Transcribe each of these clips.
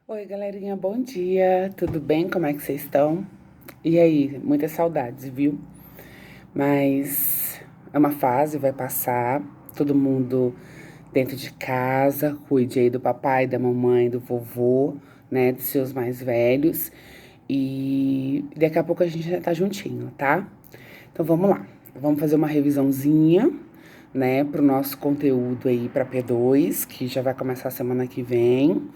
Oi, galerinha, bom dia. Tudo bem? Como é que vocês estão? E aí, muitas saudades, viu? Mas é uma fase, vai passar. Todo mundo dentro de casa, cuide aí do papai, da mamãe, do vovô, né, dos seus mais velhos. E daqui a pouco a gente já tá juntinho, tá? Então vamos lá. Vamos fazer uma revisãozinha, né, pro nosso conteúdo aí para P2, que já vai começar a semana que vem,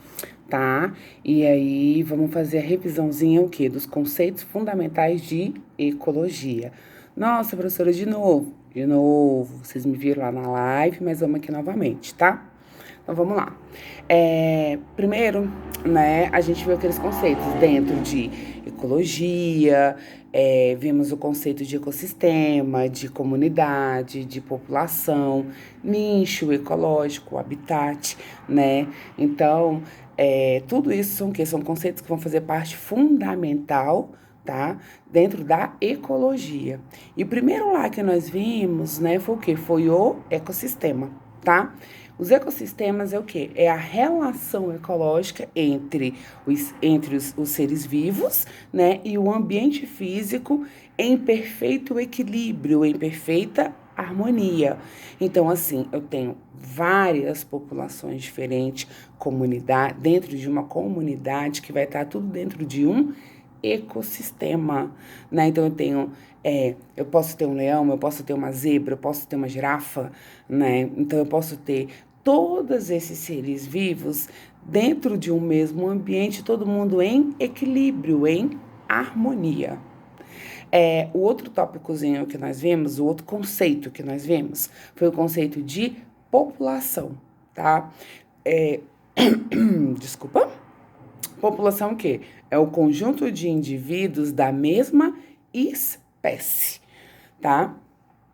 tá? E aí vamos fazer a revisãozinha o quê? Dos conceitos fundamentais de ecologia. Nossa, professora, de novo. De novo, vocês me viram lá na live, mas vamos aqui novamente, tá? Então vamos lá. Primeiro, né, a gente viu aqueles conceitos dentro de ecologia, vimos o conceito de ecossistema, de comunidade, de população, nicho ecológico, habitat, né? Então, tudo isso são o quê? São conceitos que vão fazer parte fundamental, tá? Dentro da ecologia. E o primeiro lá que nós vimos, né, foi o quê? Foi o ecossistema, tá? Os ecossistemas é o quê? É a relação ecológica entre os seres vivos, né, e o ambiente físico em perfeito equilíbrio, em perfeita harmonia. Então, assim, eu tenho várias populações diferentes, comunidade, dentro de uma comunidade que vai estar tudo dentro de um ecossistema, né? Então eu posso ter um leão, eu posso ter uma zebra, eu posso ter uma girafa, né? Então eu posso ter todos esses seres vivos dentro de um mesmo ambiente, todo mundo em equilíbrio, em harmonia. O outro tópicozinho que nós vimos, o outro conceito que nós vimos, foi o conceito de população, tá? É, Desculpa. População o quê? É o conjunto de indivíduos da mesma espécie, tá?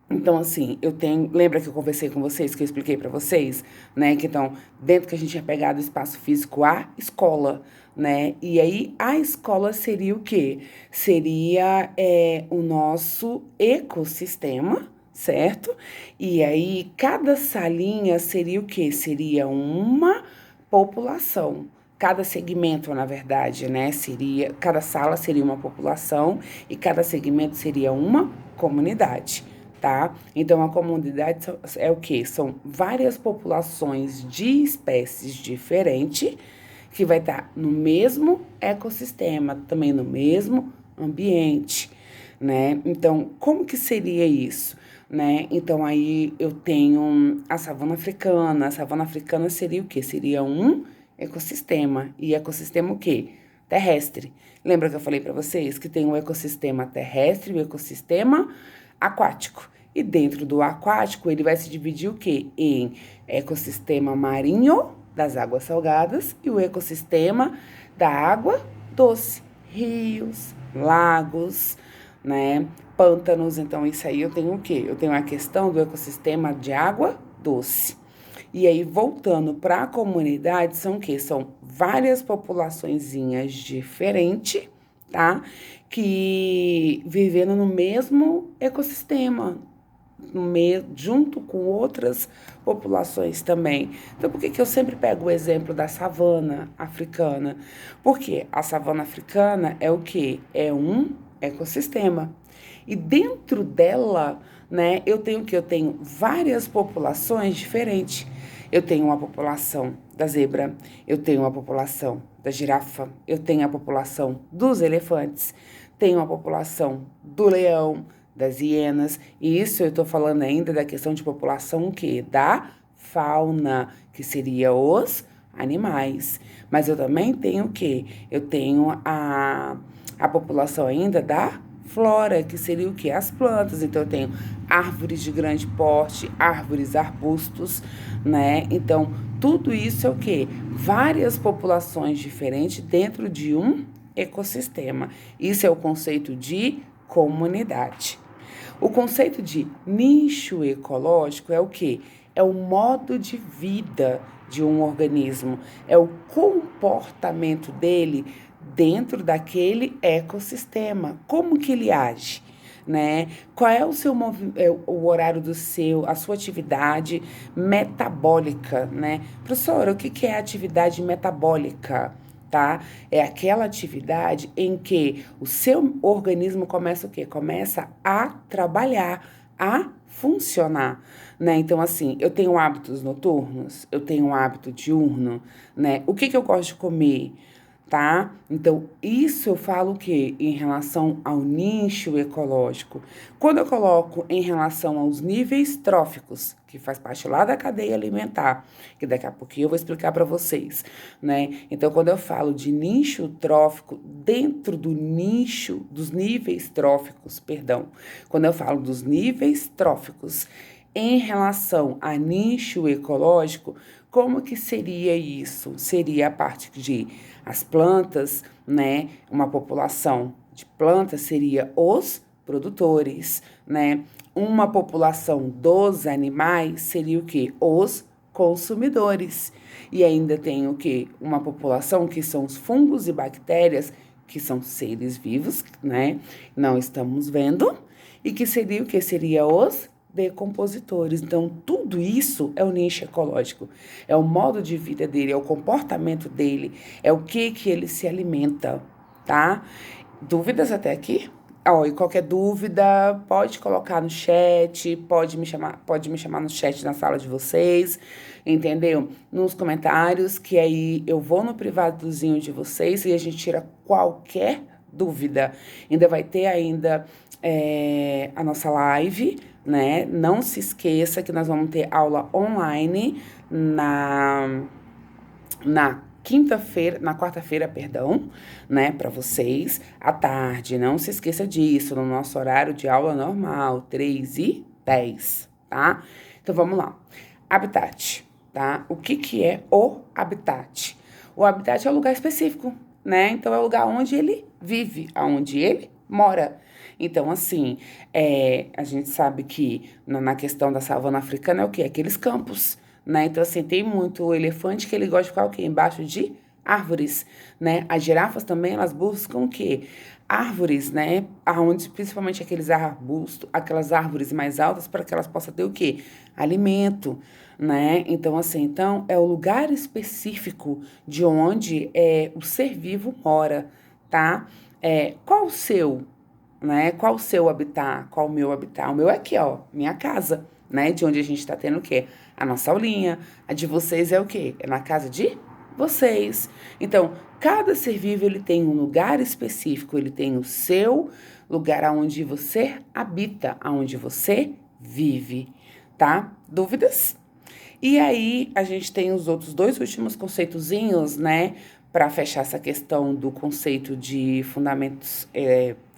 Então, assim, eu tenho. Lembra que eu conversei com vocês, que eu expliquei para vocês, né? Que então, dentro que a gente é pegado o espaço físico, a escola, né? E aí, a escola seria o quê? Seria o nosso ecossistema, certo? E aí, cada salinha seria o quê? Seria uma população. Cada segmento, na verdade, né? Cada sala seria uma população e cada segmento seria uma comunidade, tá? Então, a comunidade é o quê? São várias populações de espécies diferentes que vai estar no mesmo ecossistema, também no mesmo ambiente, né? Então, como que seria isso? Né? Então, aí eu tenho a savana africana. A savana africana seria o quê? Seria um ecossistema. E ecossistema o quê? Terrestre. Lembra que eu falei para vocês que tem o ecossistema terrestre e o ecossistema aquático. E dentro do aquático, ele vai se dividir o quê? Em ecossistema marinho, das águas salgadas, e o ecossistema da água doce. Rios, lagos, né? Pântanos. Então, isso aí eu tenho o quê? Eu tenho a questão do ecossistema de água doce. E aí, voltando para a comunidade, são o quê? São várias populaçõezinhas diferentes, tá? Que vivendo no mesmo ecossistema, junto com outras populações também. Então, por que que eu sempre pego o exemplo da savana africana? Porque a savana africana é o quê? É um ecossistema. E dentro dela, né, eu tenho o quê? Eu tenho várias populações diferentes. Eu tenho uma população da zebra, eu tenho uma população da girafa, eu tenho a população dos elefantes, tenho a população do leão, das hienas, e isso eu estou falando ainda da questão de população o quê? Da fauna, que seria os animais. Mas eu também tenho o quê? Eu tenho a população ainda da flora, que seria o quê? As plantas. Então, eu tenho árvores de grande porte, árvores, arbustos, né? Então, tudo isso é o quê? Várias populações diferentes dentro de um ecossistema. Isso é o conceito de comunidade. O conceito de nicho ecológico é o quê? É o modo de vida de um organismo, é o comportamento dele dentro daquele ecossistema. Como que ele age? Né? Qual é o seu o horário a sua atividade metabólica, né? Professora, o que que é atividade metabólica? tá? É aquela atividade em que o seu organismo começa o quê? Começa a trabalhar, a funcionar, né? Então, assim, eu tenho hábitos noturnos, eu tenho um hábito diurno, né? O que eu gosto de comer? Tá? Então, isso eu falo o quê? Em relação ao nicho ecológico. Quando eu coloco em relação aos níveis tróficos, que faz parte lá da cadeia alimentar, que daqui a pouquinho eu vou explicar para vocês, né? Então, quando eu falo de nicho trófico, dentro do nicho, dos níveis tróficos, perdão, quando eu falo dos níveis tróficos em relação a nicho ecológico, como que seria isso? Seria a parte de as plantas, né? Uma população de plantas seria os produtores, né? Uma população dos animais seria o quê? Os consumidores. E ainda tem o quê? Uma população que são os fungos e bactérias, que são seres vivos, né? Não estamos vendo. E que seria o quê? Seria os decompositores. Então, tudo isso é o nicho ecológico. É o modo de vida dele, é o comportamento dele, é o que ele se alimenta, tá? Dúvidas até aqui? E qualquer dúvida, pode colocar no chat, pode me chamar no chat na sala de vocês, entendeu? Nos comentários, que aí eu vou no privadozinho de vocês e a gente tira qualquer dúvida. Ainda vai ter a nossa live, né? Não se esqueça que nós vamos ter aula online na quinta-feira, na quarta-feira, perdão, né, para vocês, à tarde. Não se esqueça disso, no nosso horário de aula normal, 3h10, tá? Então, vamos lá. Habitat, tá? O que é o habitat? O habitat é um lugar específico, né? Então, é o lugar onde ele vive, aonde ele mora. Então, assim, a gente sabe que na questão da savana africana é o quê? Aqueles campos, né? Então, assim, tem muito elefante que ele gosta de ficar o quê? Embaixo de árvores, né? As girafas também, elas buscam o quê? Árvores, né? Aonde, principalmente aqueles arbustos, aquelas árvores mais altas, para que elas possam ter o quê? Alimento, né? Então, assim, é o lugar específico de onde o ser vivo mora, tá? Qual o seu, né? Qual o seu habitat? Qual o meu habitat? O meu é aqui, ó, minha casa, né? De onde a gente tá tendo o quê? A nossa aulinha. A de vocês é o quê? É na casa de vocês. Então, cada ser vivo, ele tem um lugar específico, ele tem o seu lugar aonde você habita, aonde você vive, tá? Dúvidas? E aí, a gente tem os outros dois últimos conceitozinhos, né? Para fechar essa questão do conceito de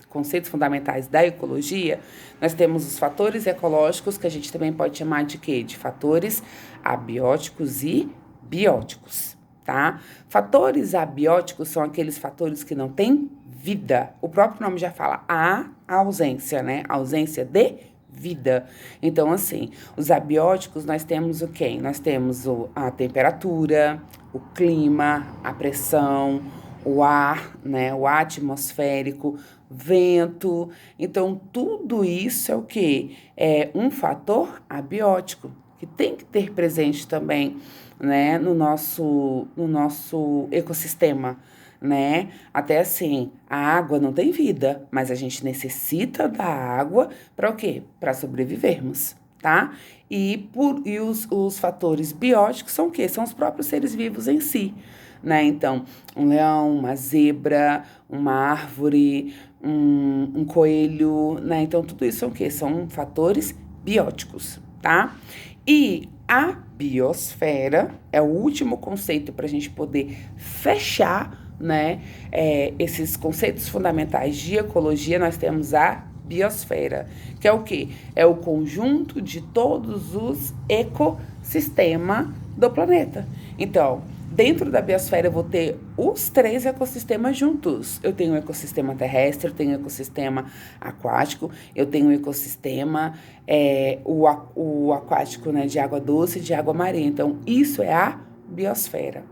conceitos fundamentais da ecologia, nós temos os fatores ecológicos, que a gente também pode chamar de quê? De fatores abióticos e bióticos, tá? Fatores abióticos são aqueles fatores que não têm vida. O próprio nome já fala, a ausência, né? A ausência de vida. Então, assim, os abióticos, nós temos o quê? Nós temos a temperatura, o clima, a pressão, o ar, né? O ar atmosférico, vento. Então, tudo isso é o quê? É um fator abiótico, que tem que ter presente também, né? No nosso ecossistema, né? Até assim, a água não tem vida, mas a gente necessita da água para o quê? Para sobrevivermos, tá? E os fatores bióticos são o quê? São os próprios seres vivos em si, né? Então, um leão, uma zebra, uma árvore, um coelho, né? Então, tudo isso são o quê? São fatores bióticos, tá? E a biosfera é o último conceito para a gente poder fechar, né, esses conceitos fundamentais de ecologia. Nós temos a biosfera, que é o quê? É o conjunto de todos os ecossistemas do planeta. Então, dentro da biosfera eu vou ter os 3 ecossistemas juntos. Eu tenho o ecossistema terrestre, eu tenho o ecossistema aquático, eu tenho o ecossistema, o aquático, né, de água doce e de água marinha. Então, isso é a biosfera.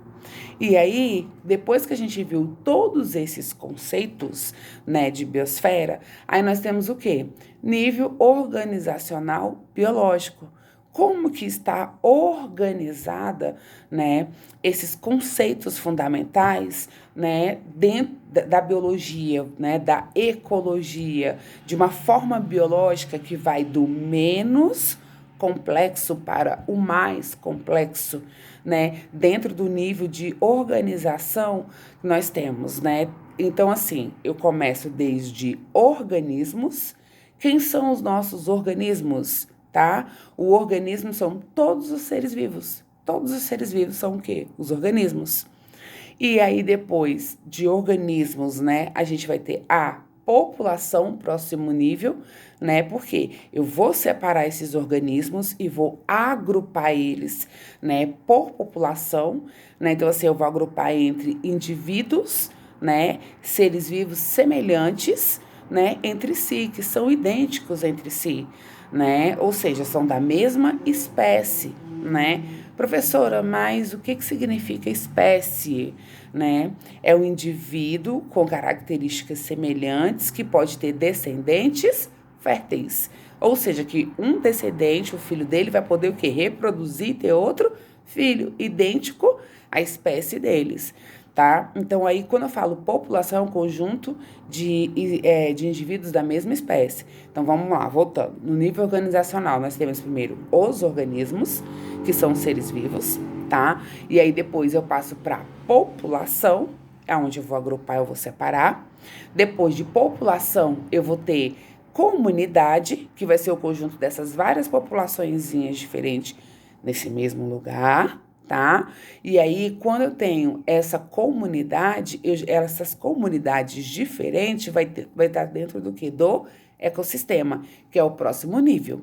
E aí, depois que a gente viu todos esses conceitos, né, de biosfera, aí nós temos o quê? Nível organizacional biológico. como que está organizada, né, esses conceitos fundamentais, né, dentro da biologia, né, da ecologia, de uma forma biológica que vai do menos complexo para o mais complexo, né, dentro do nível de organização que nós temos, né? Então, assim, eu começo desde organismos. Quem são os nossos organismos, tá? O organismo são todos os seres vivos. Todos os seres vivos são o quê? Os organismos. E aí, depois de organismos, né, a gente vai ter a população, próximo nível, né? Porque eu vou separar esses organismos e vou agrupar eles, né, por população, né? Então, assim, eu vou agrupar entre indivíduos, né, seres vivos semelhantes, né, entre si, que são idênticos entre si, né? Ou seja, são da mesma espécie, né? Professora, mas o que significa espécie, né? É um indivíduo com características semelhantes que pode ter descendentes férteis. Ou seja, que um descendente, o filho dele, vai poder o quê? Reproduzir e ter outro filho idêntico à espécie deles, tá? Então, aí, quando eu falo população, é um conjunto de indivíduos da mesma espécie. Então, vamos lá, voltando. No nível organizacional, nós temos primeiro os organismos, que são seres vivos, tá? E aí, depois eu passo para população, é onde eu vou agrupar, eu vou separar. Depois de população, eu vou ter comunidade, que vai ser o conjunto dessas várias populaçõezinhas diferentes nesse mesmo lugar, tá? E aí, quando eu tenho essa comunidade, essas comunidades diferentes vai estar dentro do quê? Do ecossistema, que é o próximo nível.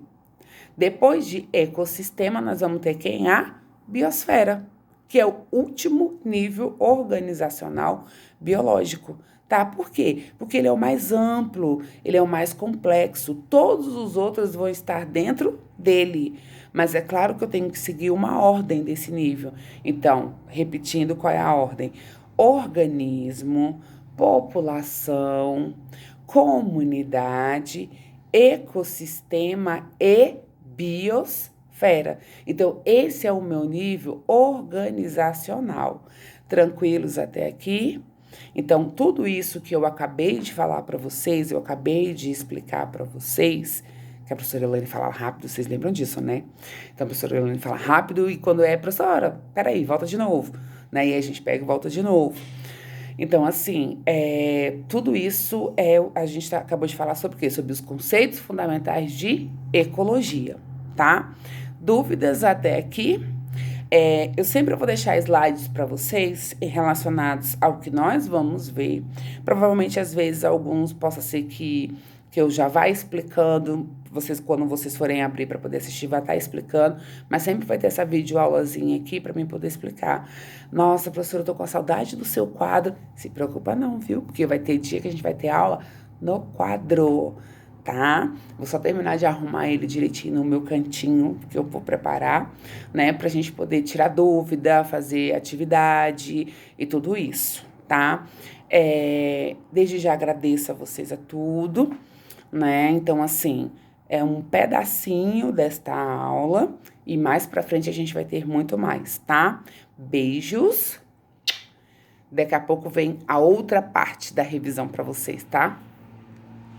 Depois de ecossistema, nós vamos ter quem? A biosfera, que é o último nível organizacional biológico, tá? Por quê? Porque ele é o mais amplo, ele é o mais complexo, todos os outros vão estar dentro dele, mas é claro que eu tenho que seguir uma ordem desse nível. Então, repetindo, qual é a ordem? Organismo, população, comunidade, ecossistema e biosfera. Então, esse é o meu nível organizacional. Tranquilos até aqui? Então, tudo isso que eu acabei de falar para vocês, eu acabei de explicar para vocês, que a professora Elaine fala rápido, vocês lembram disso, né? Então, a professora Elaine fala rápido e quando é, professora, peraí, volta de novo, né? E aí a gente pega e volta de novo. Então, assim, tudo isso a gente acabou de falar sobre o quê? Sobre os conceitos fundamentais de ecologia, tá? Dúvidas até aqui? Eu sempre vou deixar slides para vocês relacionados ao que nós vamos ver. Provavelmente, às vezes, alguns possa ser que eu já vá explicando, quando vocês forem abrir para poder assistir, vai estar explicando, mas sempre vai ter essa videoaulazinha aqui para mim poder explicar. Nossa, professora, eu tô com saudade do seu quadro. Se preocupa não, viu? Porque vai ter dia que a gente vai ter aula no quadro, tá? Vou só terminar de arrumar ele direitinho no meu cantinho, que eu vou preparar, né? Pra gente poder tirar dúvida, fazer atividade e tudo isso, tá? Desde já agradeço a vocês a tudo, né? Então, assim, é um pedacinho desta aula e mais pra frente a gente vai ter muito mais, tá? Beijos. Daqui a pouco vem a outra parte da revisão pra vocês, tá?